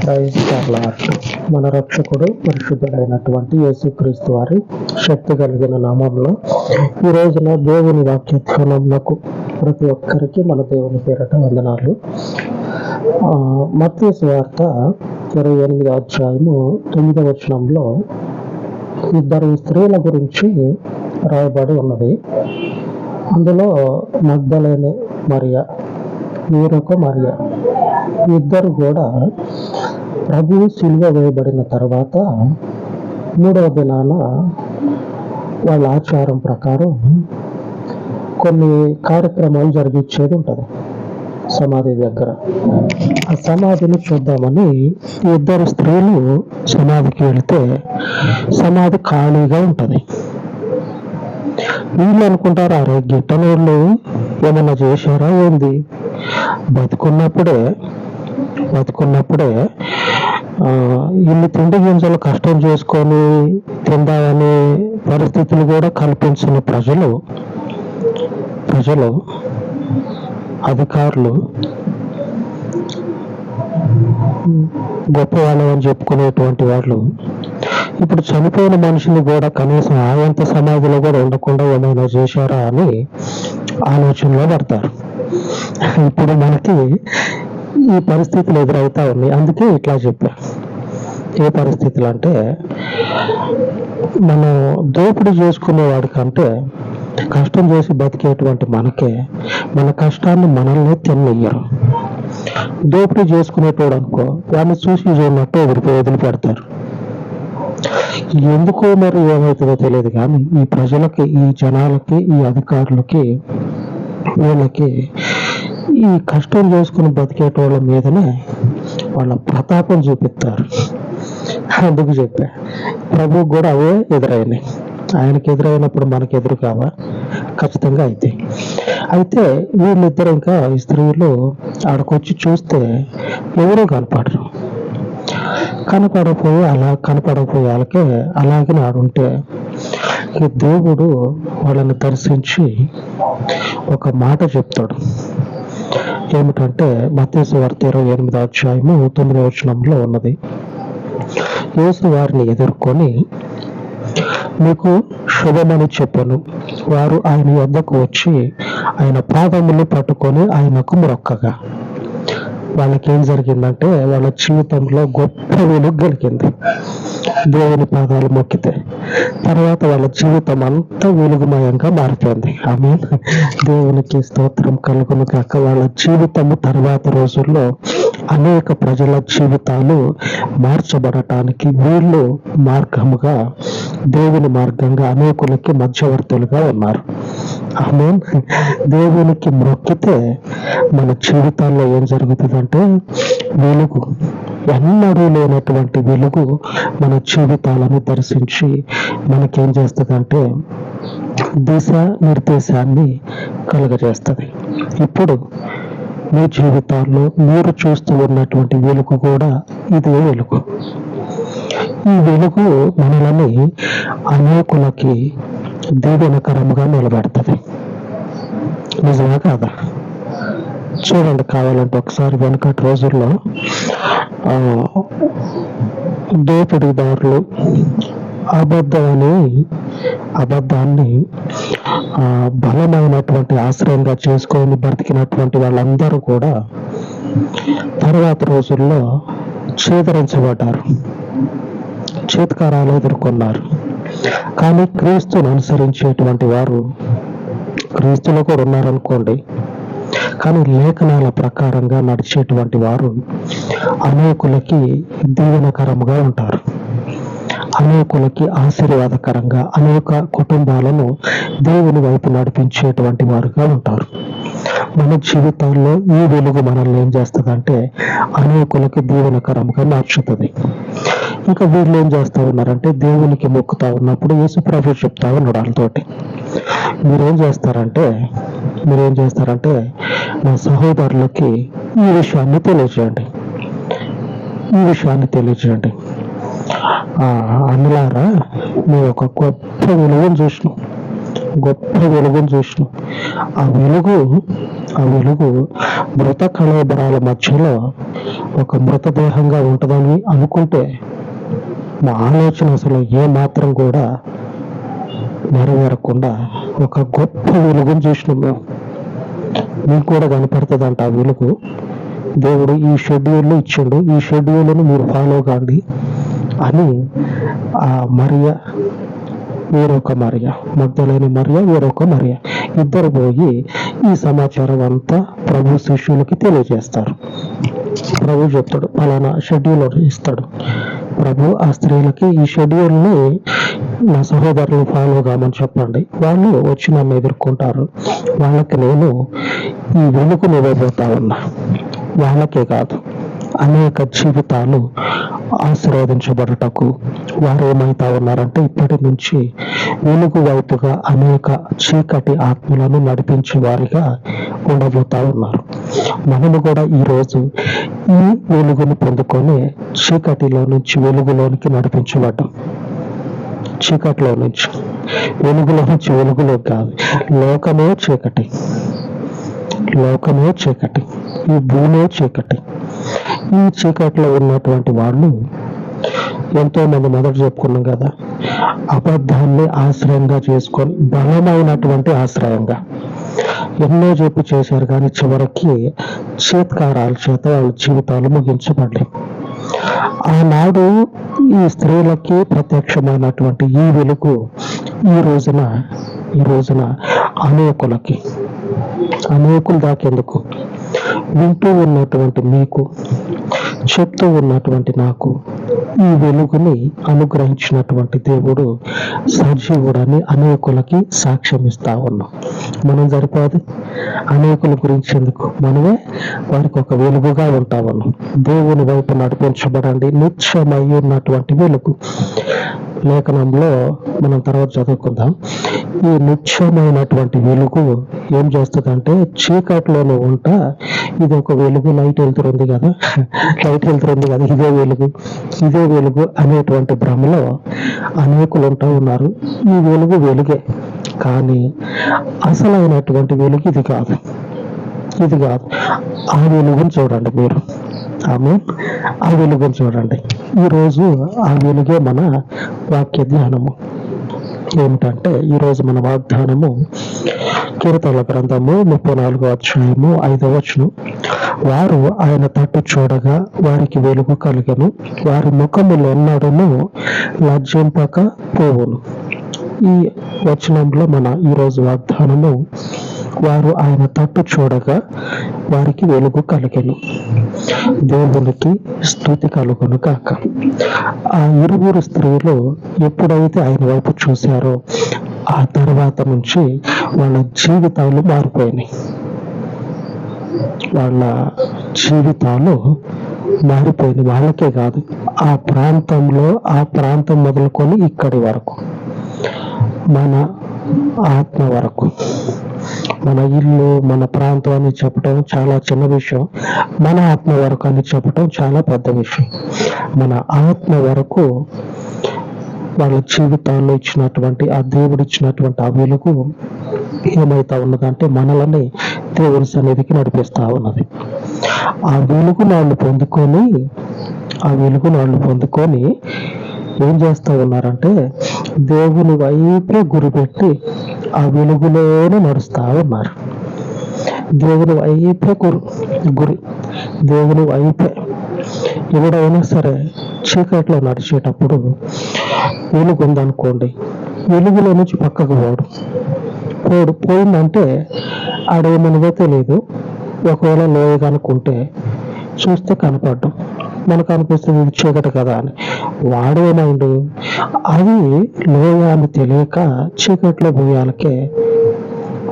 Praise the lord. మన రక్షకుడు పరిశుద్ధుడైనటువంటి యేసుక్రీస్తు వారి శక్తి కలిగిన నామంలో ఈ రోజున దేవుని వాక్య ధ్యానమునకు ప్రతి ఒక్కరికి మన దేవుని పేరట వందనాలు. మత్తయి సువార్త 28వ అధ్యాయము 9వ వచనంలో ఇద్దరు స్త్రీల గురించి రాయబడి ఉన్నది. అందులో మగ్దలేనే మరియ, వేరొక మరియ, ఇద్దరు కూడా ప్రభువు సిలువ వేయబడిన తర్వాత మూడవ దినాన వాళ్ళ ఆచారం ప్రకారం కొన్ని కార్యక్రమాలు జరిగించేది ఉంటుంది సమాధి దగ్గర. ఆ సమాధిని చూద్దామని ఇద్దరు స్త్రీలు సమాధికి వెళితే సమాధి ఖాళీగా ఉంటుంది. వీళ్ళు అనుకుంటారు, అరే గిట్టనోళ్ళు ఏమన్నా చేశారా ఏంది, బతుకున్నప్పుడే ఇన్ని తిండి గింజలు కష్టం చేసుకొని తిందామనే పరిస్థితులు కూడా కల్పించిన ప్రజలు, అధికారులు, గొప్పవాళ్ళు అని చెప్పుకునేటువంటి వాళ్ళు ఇప్పుడు చనిపోయిన మనిషిని కూడా కనీసం ఆయంత సమాధిలో కూడా ఉండకుండా ఏమైనా చేశారా అని ఆలోచనలో పడతారు. ఇప్పుడు మనకి ఈ పరిస్థితులు ఎదురవుతా ఉన్నాయి. అందుకే ఇట్లా చెప్పా. ఏ పరిస్థితులు అంటే, మనం దోపిడీ చేసుకునే వాడికంటే కష్టం చేసి బతికేటువంటి మనకే మన కష్టాన్ని మనల్ని తిన్నయ్యరు. దోపిడీ చేసుకునేటోడు అనుకో, వాడిని చూసి చూడనట్టు వదిలిపెడతారు. ఎందుకో మరి ఏమవుతుందో తెలియదు కానీ ఈ ప్రజలకి, ఈ జనాలకి, ఈ అధికారులకి, వీళ్ళకి ఈ కష్టం చేసుకుని బతికేటోళ్ళ మీదనే వాళ్ళ ప్రతాపం చూపిస్తారు. అందుకు చెప్పా, ప్రభువు కూడా అవే ఎదురైనాయి. ఆయనకి ఎదురైనప్పుడు మనకి ఎదురు కావా? ఖచ్చితంగా అయితే వీళ్ళిద్దరు ఇంకా ఈ స్త్రీలు ఆడకొచ్చి చూస్తే ఎవరూ కనపడకపోయి వాళ్ళకే అలాగే ఆడుంటే ఈ దేవుడు వాళ్ళని దర్శించి ఒక మాట చెప్తాడు. ఏమిటంటే మత్తయి సువార్త 28వ అధ్యాయము 9వ వచనంలో ఉన్నది. యేసు వారిని ఎదుర్కొని, మీకు శుభమని చెప్పను. వారు ఆయన వద్దకు వచ్చి ఆయన పాదములు పట్టుకొని ఆయనకు మొక్కగా. వాళ్ళకేం జరిగిందంటే వాళ్ళ జీవితంలో గొప్ప వెలుగు కలిగింది. దేవుని పాదాలు మొక్కితే తర్వాత వాళ్ళ జీవితం అంతా వెలుగుమయంగా మారిపోయింది. ఆమేన్. దేవునికి స్తోత్రం కలుగును కాక. వాళ్ళ జీవితము తర్వాత రోజుల్లో అనేక ప్రజల జీవితాలు మార్చబడటానికి వీళ్ళు మార్గముగా, దేవుని మార్గంగా అనేకులకి మధ్యవర్తులుగా ఉన్నారు. ఆమేన్. దేవునికి మొక్కితే మన జీవితాల్లో ఏం జరుగుతుందంటే వెలుగు, ఎన్నడూ లేనటువంటి వెలుగు మన జీవితాలను దర్శించి మనకేం చేస్తుందంటే దిశ నిర్దేశాన్ని కలుగజేస్తుంది. ఇప్పుడు మీ జీవితాల్లో మీరు చూస్తూ ఉన్నటువంటి వెలుగు కూడా ఇదే వెలుగు. ఈ వెలుగు మనల్ని అనేకులకి దీవెనకరముగా నిలబెడుతుంది. నిజమే కాదా? చూడండి, కావాలంటే ఒకసారి వెనకటి రోజుల్లో దోపిడీదారులు అబద్ధాన్ని బలమైనటువంటి ఆశ్రయంగా చేసుకొని బ్రతికినటువంటి వాళ్ళందరూ కూడా తర్వాత రోజుల్లో ఛేదరించబడ్డారు, చేత్కారాలు ఎదుర్కొన్నారు. కానీ క్రీస్తును అనుసరించేటువంటి వారు క్రీస్తులో కూడా ఉన్నారనుకోండి, కానీ లేఖనాల ప్రకారంగా నడిచేటువంటి వారు అనేకులకి దీవెనకరముగా ఉంటారు, అనేకులకి ఆశీర్వాదకరంగా, అనేక కుటుంబాలను దేవుని వైపు నడిపించేటువంటి వారుగా ఉంటారు. మన జీవితాల్లో ఈ వెలుగు మనల్ని ఏం చేస్తుందంటే అనేకులకి దీవెనకరంగా మార్చుతుంది. ఇంకా వీళ్ళు ఏం చేస్తా ఉన్నారంటే దేవునికి మొక్కుతా ఉన్నప్పుడు యేసు ప్రభు చెప్తా ఉన్నాడు వాళ్ళతోటి, మీరేం చేస్తారంటే నా సహోదరులకి ఈ విషయాన్ని తెలియజేయండి. అన్నలారా, మేము ఒక గొప్ప వెలుగును చూసినాం. గొప్ప వెలుగును చూసినాం. ఆ వెలుగు ఆ వెలుగు మృత కళేబరాల మధ్యలో ఒక మృతదేహంగా ఉంటుందని అనుకుంటే మా ఆలోచన అసలు ఏ మాత్రం కూడా నెరవేరకుండా ఒక గొప్ప వెలుగును చూసినాం మేము. మీకు కూడా కనపడుతుందంట ఆ వెలుగు. దేవుడు ఈ షెడ్యూల్ ఇచ్చిండు, ఈ షెడ్యూల్ని మీరు ఫాలో కాండి అని ఆ మరియ, వేరొక మరియ, మగ్దలేని మరియ, వేరొక మరియ ఇద్దరు పోయి ఈ సమాచారం అంతా ప్రభు శిష్యులకి తెలియజేస్తారు. ప్రభు చెప్తాడు, ఫలానా షెడ్యూల్ ఇస్తాడు ప్రభు ఆ స్త్రీలకి, ఈ షెడ్యూల్ని నా సహోదరులు ఫాలో కామని చెప్పండి, వాళ్ళు వచ్చి నన్ను ఎదుర్కొంటారు, వాళ్ళకి నేను ఈ వెలుగును ఇవ్వబోతా ఉన్నా. వాళ్ళకే కాదు, అనేక జీవితాలు ఆశీర్వదించబడటకు వారు ఏమైతా ఉన్నారంటే ఇప్పటి నుంచి వెలుగు వైపుగా అనేక చీకటి ఆత్మలను నడిపించే వారిగా ఉండబోతా ఉన్నారు. మనము కూడా ఈరోజు ఈ వెలుగును పొందుకొని చీకటిలో నుంచి వెలుగులోనికి నడిపించబడ్డాం. చీకటిలో నుంచి వెలుగులో నుంచి వెలుగులో కాదు, లోకమే చీకటి, లోకమే చీకటి, ఈ భూమే చీకటి. ఈ చీకటిలో ఉన్నటువంటి వాళ్ళు ఎంతో మంది మొదట చెప్పుకున్నాం కదా, అబద్ధాన్ని ఆశ్రయంగా చేసుకొని, బలమైనటువంటి ఆశ్రయంగా ఎన్నో చెప్పి చేశారు, కానీ చివరికి చేత్కారాల చేత వాళ్ళ జీవితాలు ముగించబడ్డాయి. ఆనాడు ఈ స్త్రీలకి ప్రత్యక్షమైనటువంటి ఈ వెలుగు ఈ రోజున అనేకులు దాకెందుకు, వింటూ ఉన్నటువంటి మీకు, చెప్తూ ఉన్నటువంటి నాకు ఈ వెలుగుని అనుగ్రహించినటువంటి దేవుడు సజీవుడని అనేకులకి సాక్ష్యం ఇస్తా ఉన్నాం. మనం సరిపోదు, అనేకుల గురించి ఎందుకు, మనమే వారికి ఒక వెలుగుగా ఉంటా ఉన్నాం. దేవుని వైపు నడిపించబడండి, నిత్యమై ఉన్నటువంటి వెలుగు. లేఖనంలో మనం తర్వాత చదువుకుందాం. ఈ నిత్యమైనటువంటి వెలుగు ఏం చేస్తుందంటే, చీకటిలోనే ఉంటా ఇది ఒక వెలుగు, లైట్ వెళ్తుంది కదా, ఇదే వెలుగు అనేటువంటి భ్రమలో అనేకులు ఉంటా ఉన్నారు. ఈ వెలుగు వెలుగే, కానీ అసలైనటువంటి వెలుగు ఇది కాదు. ఆ వెలుగును చూడండి మీరు, ఆ వెలుగును చూడండి. ఈరోజు ఆ వెలుగే మన వాక్య ధ్యానము. ఏమిటంటే ఈరోజు మన వాగ్దానము కీర్తనల గ్రంథము 34వ అధ్యాయము 5వ వచనం. వారు ఆయన తట్టు చూడగా వారికి వెలుగు కలిగెను, వారి ముఖములు ఎన్నడూను లజ్జింపక పోవును. ఈ వచనంలో మన ఈరోజు వాగ్దానము, వారు ఆయన తట్టు చూడగా వారికి వెలుగు కలిగెను. దేవునికి స్తుతి కలుగును కాక. ఆ ఇరువురు స్త్రీలు ఎప్పుడైతే ఆయన వైపు చూశారో ఆ తర్వాత నుంచి వాళ్ళ జీవితాలు మారిపోయినాయి. వాళ్ళకే కాదు, ఆ ప్రాంతం మొదలుకొని ఇక్కడి వరకు, మన ఆత్మ వరకు. మన ఇల్లు, మన ప్రాంతం అని చెప్పడం చాలా చిన్న విషయం, మన ఆత్మ వరకు అని చెప్పడం చాలా పెద్ద విషయం. మన ఆత్మ వరకు వాళ్ళ జీవితాల్లో ఇచ్చినటువంటి ఆ దేవుడు ఇచ్చినటువంటి ఆ వెలుగు ఏమైతా ఉన్నదంటే మనల్ని దేవుని సన్నిధికి నడిపిస్తా ఉన్నది. ఆ వెలుగు వాళ్ళు పొందుకొని ఏం చేస్తా ఉన్నారంటే, దేవుని వైపే గురిపెట్టి ఆ వెలుగులోనే నడుస్తా ఉన్నారు. దేవుని వైపే గురి, దేవుని వైపే. ఎవడైనా సరే చీకట్లో నడిచేటప్పుడు వెలుగు ఉందనుకోండి, వెలుగులో నుంచి పక్కకు పోయిందంటే ఆడేమనదో తెలియదు. ఒకవేళ లోయగా అనుకుంటే చూస్తే కనపడ్డం, మనకు అనిపిస్తుంది ఇది చీకటి కదా అని. వాడేమైండు, అది లోయ అని తెలియక చీకట్లో పోయాలకే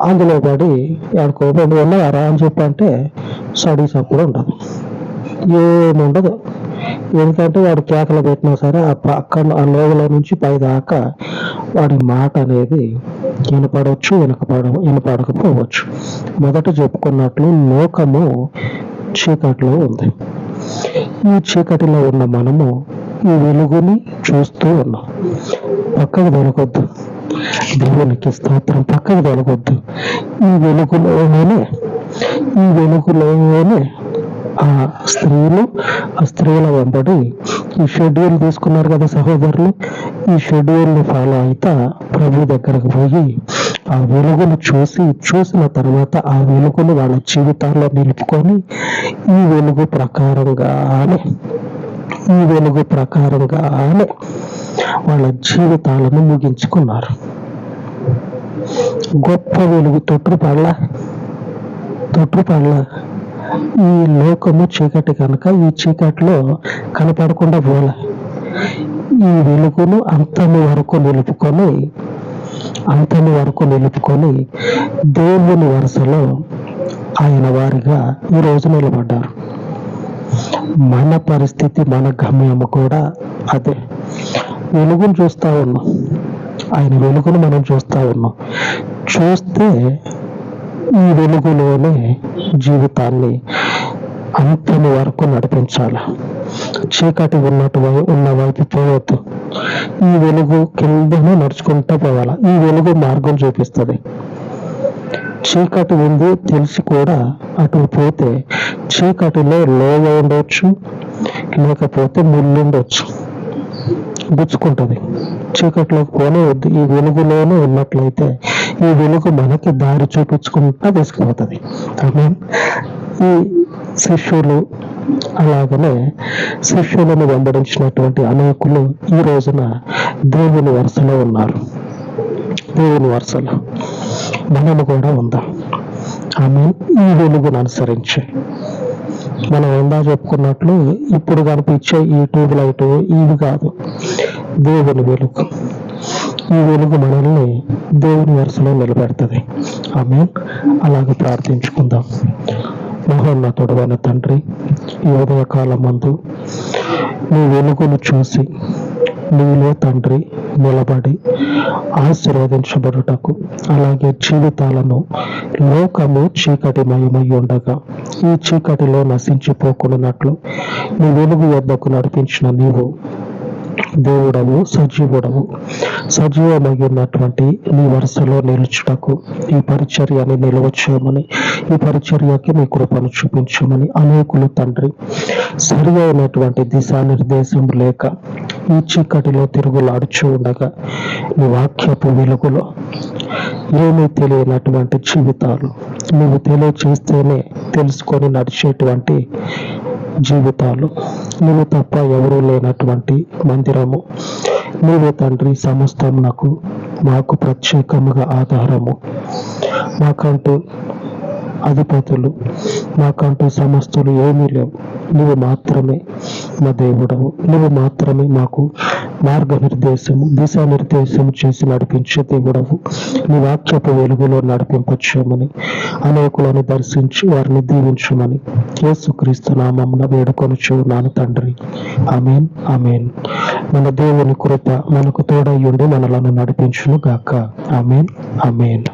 అందులో పడి ఎక్కడికోబడి ఉన్నారా అని చెప్పంటే స్టడీస్ అప్పుడు ఉండదు, ఏముండదు. ఎందుకంటే వాడు కేకలు పెట్టినా సరే ఆ లోయలో నుంచి పైదాకా వాడి మాట అనేది వినపడకపోవచ్చు. మొదట చెప్పుకున్నట్లు లోకము చీకటిలో ఉంది. ఈ చీకటిలో ఉన్న మనము ఈ వెలుగుని చూస్తూ ఉన్నాం. పక్కకు దొరకొద్దు, దేవునికి స్తోత్రం. పక్కకు తొలగొద్దు. ఈ వెలుగులోనే ఆ స్త్రీల వెంబడి ఈ షెడ్యూల్ తీసుకున్నారు కదా సహోదరులు. ఈ షెడ్యూల్ని ఫాలో అయితే ప్రభు దగ్గరకు పోయి ఆ వెలుగును చూసిన తర్వాత ఆ వెలుగును వాళ్ళ జీవితాల్లో నిలుపుకొని ఈ వెలుగు ప్రకారంగానే వాళ్ళ జీవితాలను ముగించుకున్నారు. గొప్ప వెలుగు తొట్టుపడల ఈ లోకము చీకటి కనుక ఈ చీకటిలో కనపడకుండా పోలే. ఈ వెలుగును అంతము వరకు నిలుపుకొని దేవుని వరుసలో ఆయన వారిగా ఈరోజు నిలబడ్డారు. మన పరిస్థితి, మన గమ్యము కూడా అదే. వెలుగును చూస్తా ఉన్నాం, ఆయన వెలుగును మనం చూస్తా ఉన్నాం. చూస్తే ఈ వెలుగులోనే జీవితాన్ని అంతము వరకు నడిపించాలి. చీకటి ఉన్న వైపు పోవద్దు. ఈ వెలుగు కిందనే నడుచుకుంటూ పోవాలా. ఈ వెలుగు మార్గం చూపిస్తుంది. చీకటి ఉంది తెలిసి కూడా అటు పోతే చీకటిలో లోయ ఉండొచ్చు, లేకపోతే ముళ్ళుండొచ్చు, గుచ్చుకుంటుంది. చీకటిలోకి పోనే వద్దు. ఈ వెలుగులోనే ఉన్నట్లయితే ఈ వెలుగు మనకి దారి చూపించుకుంటా తీసుకుపోతుంది. ఈ శిష్యులు అలాగనే శిష్యులను వెంబడించినటువంటి అనేకులు ఈ రోజున దేవుని వరుసలో ఉన్నారు. దేవుని వరుసలో మనము కూడా ఉందాం. ఈ వెలుగును అనుసరించి మనం ఎందా చెప్పుకున్నట్లు ఇప్పుడు కనిపించే ఈ ట్యూబ్ లైట్ ఇవి కాదు, దేవుని వెలుగు. ఈ వెలుగు మనల్ని దేవుని వరుసలో నిలబెడుతుంది. అలాగే ప్రార్థించుకుందాం. మహోన్నతుడైన తండ్రి, ఈ ఉదయకాలం మందు నీ వెలుగును చూసి నీలో తండ్రి నిలబడి ఆశీర్వదించబడుటకు, అలాగే జీవితాలను లోకము చీకటిమయమై ఉండగా ఈ చీకటిలో నశించిపోకున్నట్లు నీ వెలుగు వద్దకు నడిపించిన నీవు దేవుడవు, సజీవమగినటువంటి నీ వరుసలో నిలుచుటకు ఈ పరిచర్యని నిలవచ్చామని, ఈ పరిచర్యకి నీ కృపను చూపించమని అనేకులు తండ్రి సరి అయినటువంటి దిశానిర్దేశం లేక ఈ చీకటిలో తిరుగులాడుచూ ఉండగా నీ వాక్యపు వెలుగులో ఏమీ తెలియనటువంటి జీవితాలు నువ్వు తెలియచేస్తేనే తెలుసుకొని నడిచేటువంటి జీవితాలు, నువ్వు తప్ప ఎవరూ లేనటువంటి మందిరము, నీవే తండ్రి సమస్తం మాకు ప్రత్యేకముగా ఆధారము, మాకంటూ అధిపతులు, మాకంటూ సమస్తులు ఏమీ లేవు. నువ్వు మాత్రమే మా దేవుడవు. నువ్వు మాత్రమే మాకు దిశానిర్దేశం చేసి నడిపించే దేవుడవు. నీ వాక్యపు వెలుగులో నడిపింపచ్చామని, అనేకులను దర్శించి వారిని దీవించమని యేసుక్రీస్తు నామమున వేడుకొనుచున్నాను తండ్రి. ఆమేన్, ఆమేన్. మన దేవుని కృప మనకు తోడయ్యుండి మనలను నడిపించును గాక. ఆమేన్, ఆమేన్.